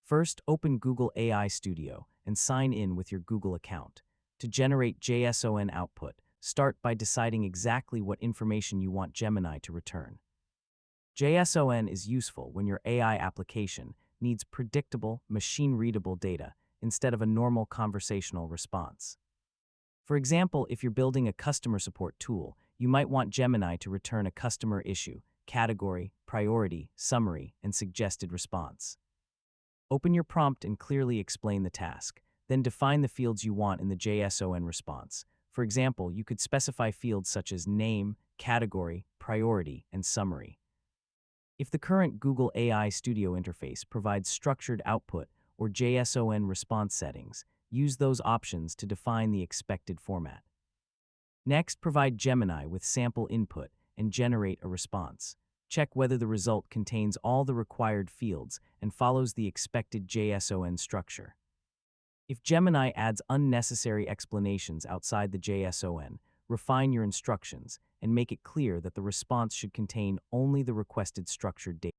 First, open Google AI Studio and sign in with your Google account. To generate JSON output, start by deciding exactly what information you want Gemini to return. JSON is useful when your AI application needs predictable, machine-readable data instead of a normal conversational response. For example, if you're building a customer support tool, you might want Gemini to return a customer issue, category, priority, summary, and suggested response. Open your prompt and clearly explain the task. Then define the fields you want in the JSON response. For example, you could specify fields such as name, category, priority, and summary. If the current Google AI Studio interface provides structured output or JSON response settings, use those options to define the expected format. Next, provide Gemini with sample input and generate a response. Check whether the result contains all the required fields and follows the expected JSON structure. If Gemini adds unnecessary explanations outside the JSON, refine your instructions and make it clear that the response should contain only the requested structured data.